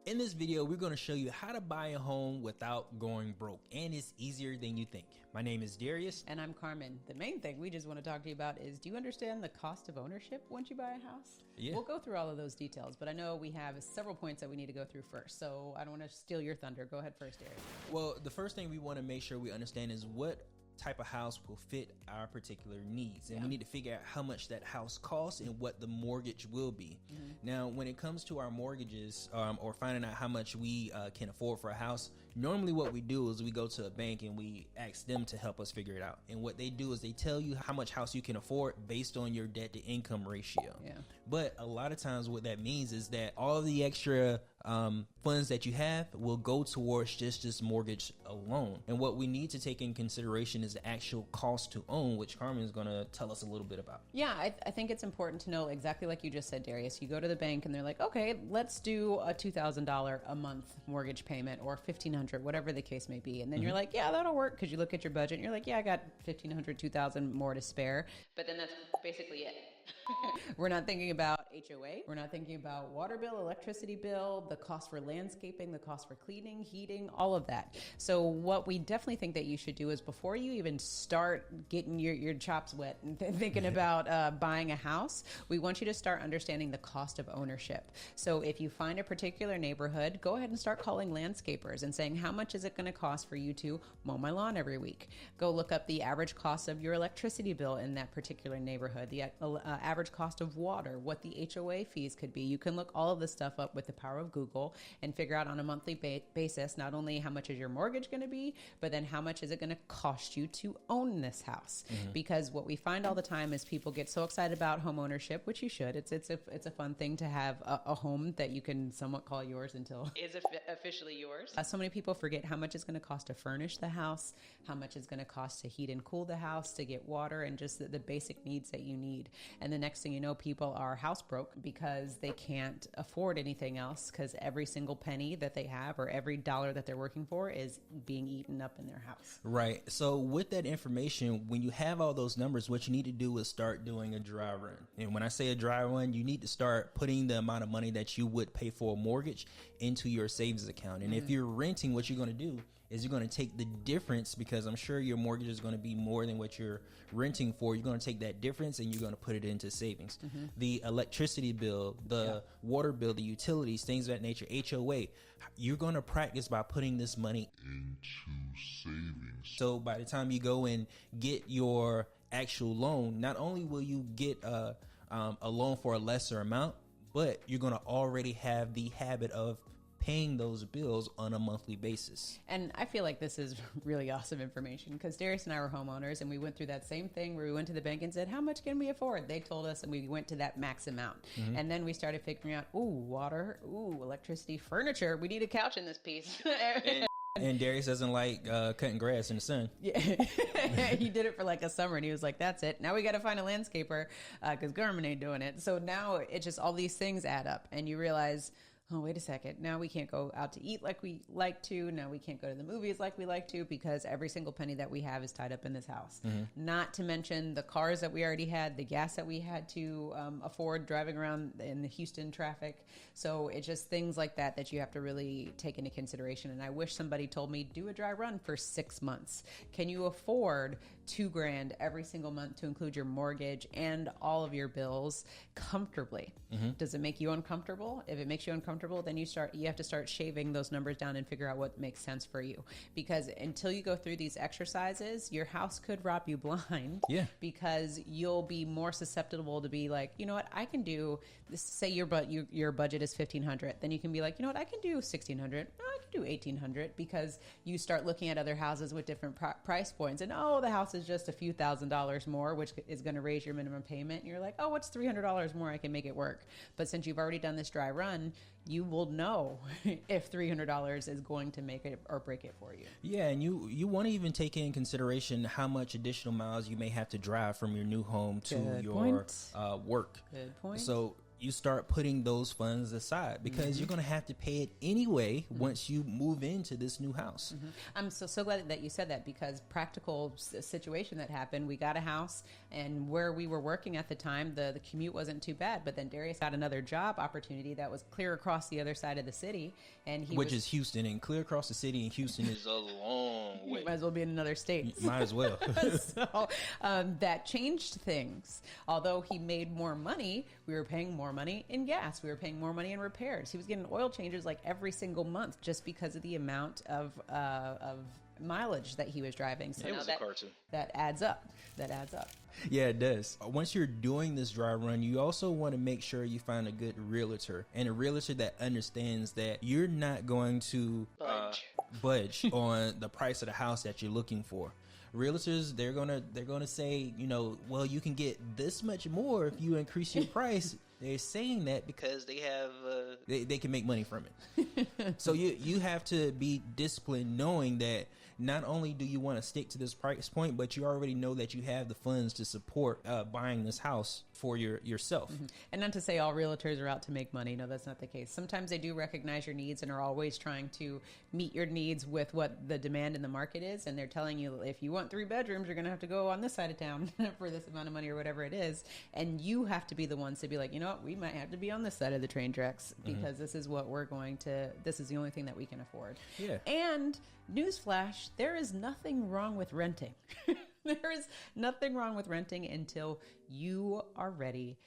In this video, we're going to show you how to buy a home without going broke, and it's easier than you think. My name is Darius. And I'm Carmen. The main thing we just want to talk to you about is, do you understand the cost of ownership once you buy a house? Yeah. We'll go through all of those details, but I know we have several points that we need to go through first, so I don't want to steal your thunder. Go ahead first, Darius. Well, the first thing we want to make sure we understand is what type of house will fit our particular needs, and we need to figure out how much that house costs and what the mortgage will be. Now, when it comes to our mortgages, or finding out how much we can afford for a house, normally what we do is we go to a bank and we ask them to help us figure it out. And what they do is they tell you how much house you can afford based on your debt to income ratio. But a lot of times what that means is that all the extra funds that you have will go towards just this mortgage alone. And what we need to take in consideration is the actual cost to own, which Carmen is going to tell us a little bit about. Yeah, I think it's important to know exactly like you just said, Darius. You go to the bank and they're like, okay, let's do a $2,000 a month mortgage payment or $1,500, whatever the case may be. And then you're like, yeah, that'll work, because you look at your budget and you're like, yeah, I got $1,500, $2,000 more to spare. But then that's basically it. We're not thinking about HOA. We're not thinking about water bill, electricity bill, the cost for landscaping, the cost for cleaning, heating, all of that. So what we definitely think that you should do is, before you even start getting your chops wet and thinking about buying a house, we want you to start understanding the cost of ownership. So if you find a particular neighborhood, go ahead and start calling landscapers and saying, how much is it going to cost for you to mow my lawn every week? Go look up the average cost of your electricity bill in that particular neighborhood, the average cost of water, what the HOA fees could be. You can look all of this stuff up with the power of Google and figure out on a monthly basis, not only how much is your mortgage going to be, but then how much is it going to cost you to own this house. Because what we find all the time is people get so excited about home ownership, which you should. It's a fun thing to have a home that you can somewhat call yours until is officially yours. So many people forget how much it's going to cost to furnish the house, how much it's going to cost to heat and cool the house, to get water, and just the basic needs that you need. And the next thing you know, people are house broke because they can't afford anything else, because every single penny that they have or every dollar that they're working for is being eaten up in their house. Right. So with that information, when you have all those numbers, what you need to do is start doing a dry run. And when I say a dry run, you need to start putting the amount of money that you would pay for a mortgage into your savings account. And if you're renting, what you're going to do is you're going to take the difference, because I'm sure your mortgage is going to be more than what you're renting for. You're going to take that difference and you're going to put it into savings. The electricity bill, the water bill, the utilities, things of that nature, HOA, you're going to practice by putting this money into savings. So by the time you go and get your actual loan, not only will you get a loan for a lesser amount, but you're going to already have the habit of paying those bills on a monthly basis. And I feel like this is really awesome information, because Darius and I were homeowners, and we went through that same thing where we went to the bank and said, how much can we afford? They told us, and we went to that max amount. And then we started figuring out, water, electricity, furniture. We need a couch in this piece. And Darius doesn't like cutting grass in the sun. Yeah, he did it for like a summer, and he was like, that's it. Now we got to find a landscaper, because Garmin ain't doing it. So now it's just all these things add up, and you realize, oh, wait a second. Now we can't go out to eat like we like to. Now we can't go to the movies like we like to, because every single penny that we have is tied up in this house. Not to mention the cars that we already had, the gas that we had to afford driving around in the Houston traffic. So it's just things like that you have to really take into consideration. And I wish somebody told me, do a dry run for 6 months. Can you afford $2,000 every single month to include your mortgage and all of your bills comfortably? Does it make you uncomfortable? If it makes you uncomfortable, then you have to start shaving those numbers down and figure out what makes sense for you. Because until you go through these exercises, your house could rob you blind. Because you'll be more susceptible to be like, you know what, I can do this. Say your budget is $1,500, then you can be like, you know what, I can do $1,600. No, I can do $1,800, because you start looking at other houses with different price points, and the house is just a few $1,000s more, which is going to raise your minimum payment. And you're like, oh, what's $300 more? I can make it work. But since you've already done this dry run, you will know if $300 is going to make it or break it for you. Yeah, and you want to even take in consideration how much additional miles you may have to drive from your new home to your work. Good point. So you start putting those funds aside because you're going to have to pay it anyway once you move into this new house. I'm so glad that you said that, because practical situation that happened, we got a house, and where we were working at the time, the commute wasn't too bad, but then Darius got another job opportunity that was clear across the other side of the city, and which is Houston, and clear across the city in Houston is a long way. Might as well be in another state. Might as well. So that changed things. Although he made more money, we were paying more money in gas. We were paying more money in repairs. He was getting oil changes like every single month just because of the amount of mileage that he was driving. So it was a cartoon. That adds up. That adds up. Yeah, it does. Once you're doing this dry run, you also want to make sure you find a good realtor, and a realtor that understands that you're not going to budge on the price of the house that you're looking for. Realtors, they're gonna say, well, you can get this much more if you increase your price. They're saying that because they have they can make money from it. So you have to be disciplined, knowing that not only do you want to stick to this price point, but you already know that you have the funds to support buying this house for yourself. And not to say all realtors are out to make money. No, that's not the case. Sometimes they do recognize your needs and are always trying to meet your needs with what the demand in the market is. And they're telling you, if you want 3 bedrooms, you're going to have to go on this side of town for this amount of money or whatever it is. And you have to be the ones to be like, you know what, we might have to be on this side of the train tracks because this is what this is the only thing that we can afford. Yeah. And newsflash, there is nothing wrong with renting. There is nothing wrong with renting until you are ready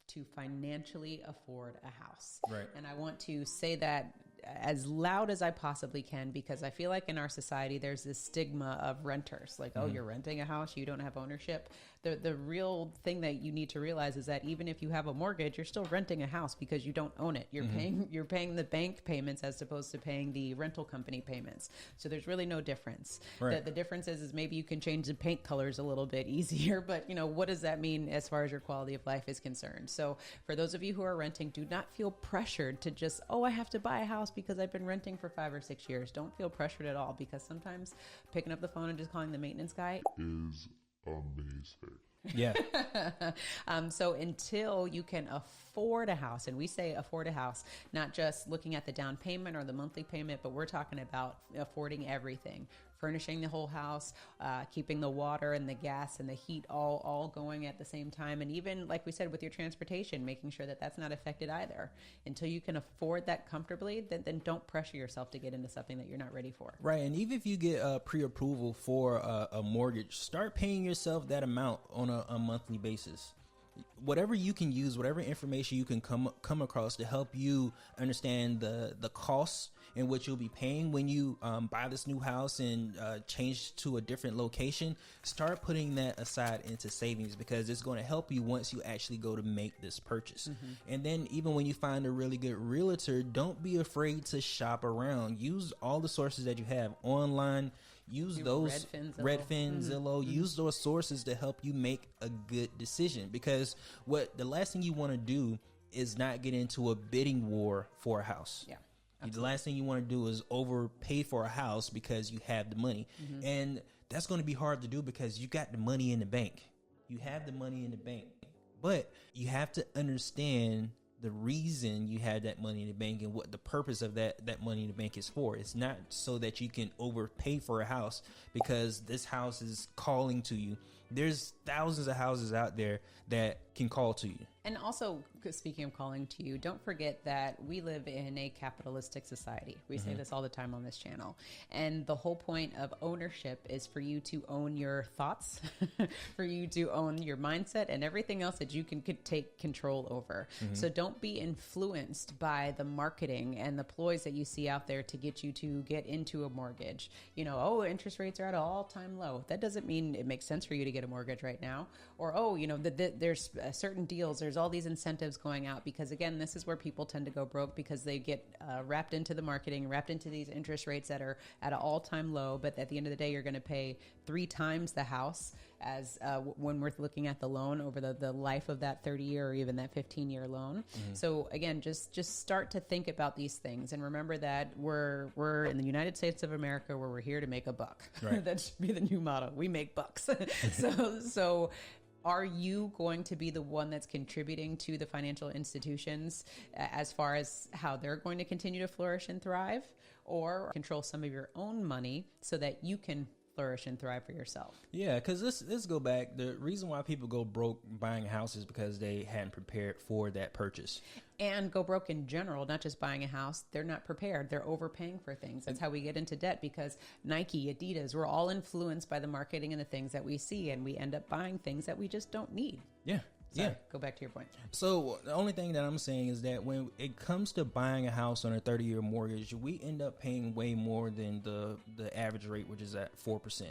to financially afford a house. Right. And I want to say that as loud as I possibly can, because I feel like in our society there's this stigma of renters, like, oh, you're renting a house, you don't have ownership. The real thing that you need to realize is that even if you have a mortgage, you're still renting a house because you don't own it. You're paying the bank payments as opposed to paying the rental company payments. So there's really no difference. Right. The difference is maybe you can change the paint colors a little bit easier, but what does that mean as far as your quality of life is concerned? So for those of you who are renting, do not feel pressured to just, I have to buy a house because I've been renting for 5 or 6 years. Don't feel pressured at all, because sometimes picking up the phone and just calling the maintenance guy is amazing. Yeah. So until you can afford a house, and we say afford a house, not just looking at the down payment or the monthly payment, but we're talking about affording everything. Furnishing the whole house, keeping the water and the gas and the heat all going at the same time. And even, like we said, with your transportation, making sure that that's not affected either. Until you can afford that comfortably, then don't pressure yourself to get into something that you're not ready for. Right. And even if you get pre-approval for a mortgage, start paying yourself that amount on a monthly basis. Whatever you can use, whatever information you can come across to help you understand the costs and what you'll be paying when you buy this new house and change to a different location, start putting that aside into savings, because it's going to help you once you actually go to make this purchase. And then even when you find a really good realtor, don't be afraid to shop around. Use all the sources that you have online. Use those Redfin, Zillow, use those sources to help you make a good decision, because the last thing you want to do is not get into a bidding war for a house. Yeah. The last thing you want to do is overpay for a house because you have the money. And that's going to be hard to do because you got the money in the bank. You have the money in the bank, but you have to understand the reason you had that money in the bank and what the purpose of that money in the bank is for. It's not so that you can overpay for a house because this house is calling to you. There's thousands of houses out there that can call to you. And also, speaking of calling to you, don't forget that we live in a capitalistic society. We say this all the time on this channel. And the whole point of ownership is for you to own your thoughts, for you to own your mindset and everything else that you can take control over. So don't be influenced by the marketing and the ploys that you see out there to get you to get into a mortgage. Interest rates are at an all-time low. That doesn't mean it makes sense for you to get a mortgage right now. Or, there's certain deals, there's all these incentives going out, because again, this is where people tend to go broke, because they get wrapped into the marketing, wrapped into these interest rates that are at an all-time low. But at the end of the day, you're going to pay 3 times the house as when we're looking at the loan over the life of that 30-year or even that 15-year loan. So again, just start to think about these things, and remember that we're in the United States of America, where we're here to make a buck. Right. That should be the new motto. We make bucks. So Are you going to be the one that's contributing to the financial institutions as far as how they're going to continue to flourish and thrive, or control some of your own money so that you can flourish and thrive for yourself? Yeah, because let's go back. The reason why people go broke buying a house is because they hadn't prepared for that purchase. And go broke in general, not just buying a house. They're not prepared. They're overpaying for things. That's how we get into debt, because Nike, Adidas, we're all influenced by the marketing and the things that we see, and we end up buying things that we just don't need. Yeah. Sorry, Yeah. go back to your point. So the only thing that I'm saying is that when it comes to buying a house on a 30-year mortgage, we end up paying way more than the average rate, which is at 4%.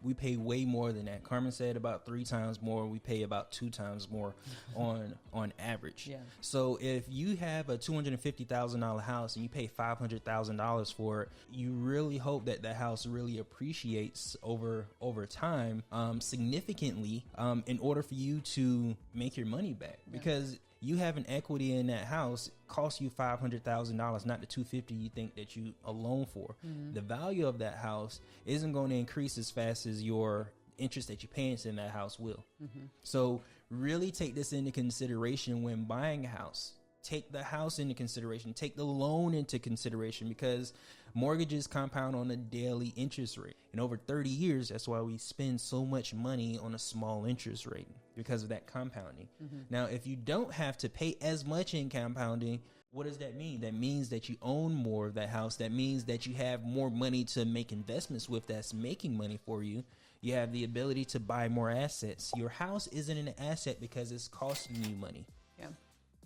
We pay way more than that. Carmen said about 3 times more. We pay about 2 times more on average. Yeah. So if you have a $250,000 house and you pay $500,000 for it, you really hope that the house really appreciates over time significantly in order for you to make your money back. Yeah. Because you have an equity in that house, it costs you $500,000, not the $250,000 you think that you alone for. Mm-hmm. The value of that house isn't going to increase as fast as your interest that you pay in that house will. Mm-hmm. So really take this into consideration when buying a house. Take the house into consideration. Take the loan into consideration, because mortgages compound on a daily interest rate. And over 30 years, that's why we spend so much money on a small interest rate, because of that compounding. Mm-hmm. Now, if you don't have to pay as much in compounding, what does that mean? That means that you own more of that house. That means that you have more money to make investments with that's making money for you. You have the ability to buy more assets. Your house isn't an asset because it's costing you money. Yeah.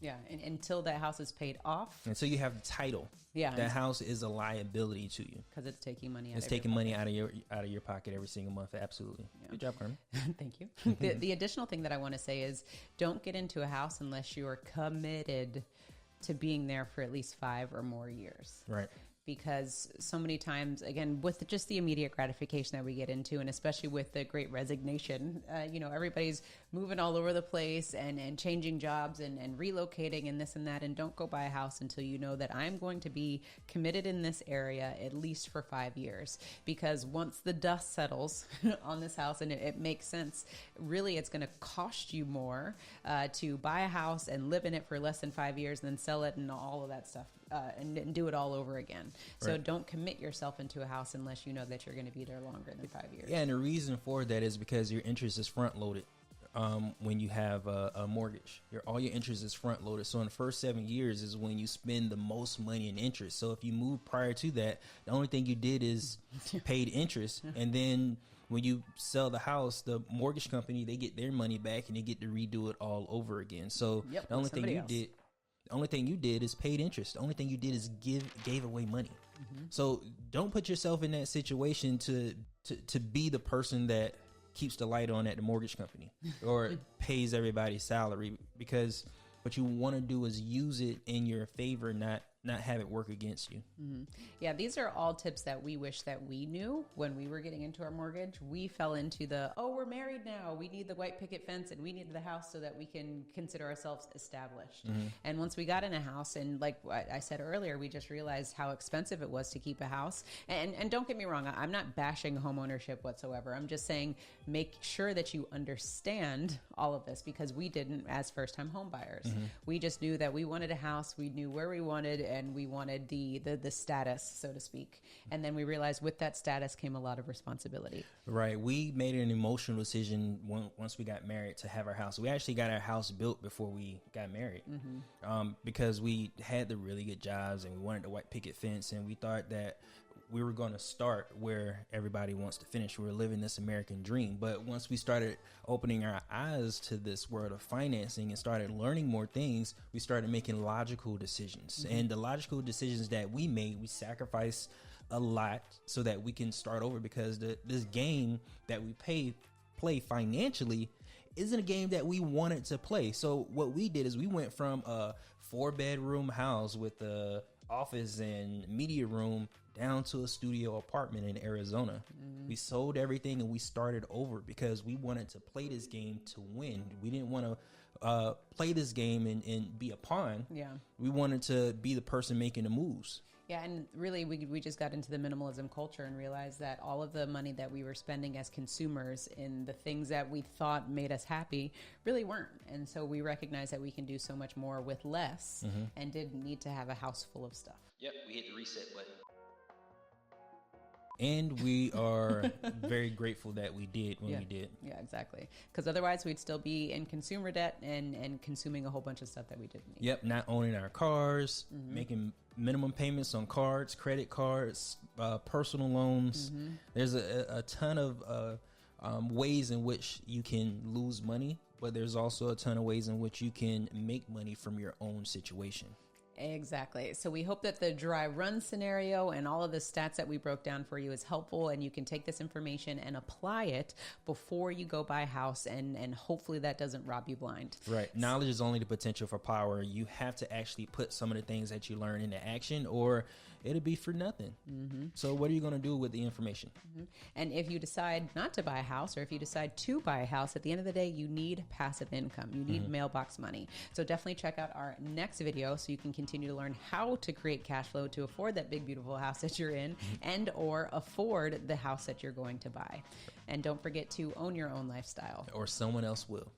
Yeah, and until that house is paid off. Until you have the title. Yeah. That house is a liability to you. Because it's taking money out It's taking money out of your pocket every single month. Absolutely. Yeah. Good job, Carmen. Thank you. The additional thing that I want to say is, don't get into a house unless you are committed to being there for at least 5 or more years. Right. Because so many times, again, with just the immediate gratification that we get into, and especially with the great resignation, everybody's moving all over the place and changing jobs and relocating and this and that. And don't go buy a house until you know that I'm going to be committed in this area at least for 5 years. Because once the dust settles on this house, and it makes sense, really it's going to cost you more to buy a house and live in it for less than 5 years and then sell it and all of that stuff. And do it all over again. So Right. Don't commit yourself into a house unless you know that you're going to be there longer than 5 years. Yeah, and the reason for that is because your interest is front loaded. When you have a mortgage, all your interest is front loaded. So in the first 7 years is when you spend the most money in interest. So if you move prior to that, the only thing you did is paid interest, and then when you sell the house, the mortgage company, they get their money back and they get to redo it all over again. So Yep, the only thing you else. did. The only thing you did is paid interest. The only thing you did is gave away money. Mm-hmm. So don't put yourself in that situation to be the person that keeps the light on at the mortgage company or pays everybody's salary, because what you want to do is use it in your favor, not have it work against you. Mm-hmm. Yeah, these are all tips that we wish that we knew when we were getting into our mortgage. We fell into we're married now, we need the white picket fence and we need the house so that we can consider ourselves established. Mm-hmm. And once we got in a house, and like I said earlier, we just realized how expensive it was to keep a house. And don't get me wrong, I'm not bashing home ownership whatsoever. I'm just saying make sure that you understand all of this, because we didn't as first-time home buyers. Mm-hmm. We just knew that we wanted a house, we knew where we wanted, and we wanted the status, so to speak. And then we realized with that status came a lot of responsibility. Right. We made an emotional decision once we got married to have our house. We actually got our house built before we got married, because we had the really good jobs and we wanted the white picket fence, and we thought that we were going to start where everybody wants to finish. We were living this American dream. But once we started opening our eyes to this world of financing and started learning more things, we started making logical decisions. Mm-hmm. And the logical decisions that we made, we sacrificed a lot so that we can start over, because this game that we play financially isn't a game that we wanted to play. So what we did is we went from a 4-bedroom house with a office and media room down to a studio apartment in Arizona. Mm-hmm. We sold everything and we started over because we wanted to play this game to win. We didn't want to play this game and be a pawn. Yeah. We wanted to be the person making the moves. Yeah, and really, we just got into the minimalism culture and realized that all of the money that we were spending as consumers in the things that we thought made us happy really weren't. And so we recognized that we can do so much more with less and didn't need to have a house full of stuff. Yep, we hit the reset button. And we are very grateful that we did when we did. Yeah, exactly. Because otherwise we'd still be in consumer debt and consuming a whole bunch of stuff that we didn't need. Yep, not owning our cars, making minimum payments on cards, credit cards, personal loans. There's a ton of ways in which you can lose money, but there's also a ton of ways in which you can make money from your own situation. Exactly. So we hope that the dry run scenario and all of the stats that we broke down for you is helpful, and you can take this information and apply it before you go buy a house, and hopefully that doesn't rob you blind. Right. Knowledge is only the potential for power. You have to actually put some of the things that you learn into action, or it'll be for nothing. So what are you going to do with the information? And if you decide not to buy a house, or if you decide to buy a house, at the end of the day, you need passive income. You need mailbox money. So definitely check out our next video so you can continue to learn how to create cash flow to afford that big, beautiful house that you're in and or afford the house that you're going to buy. And don't forget to own your own lifestyle. Or someone else will.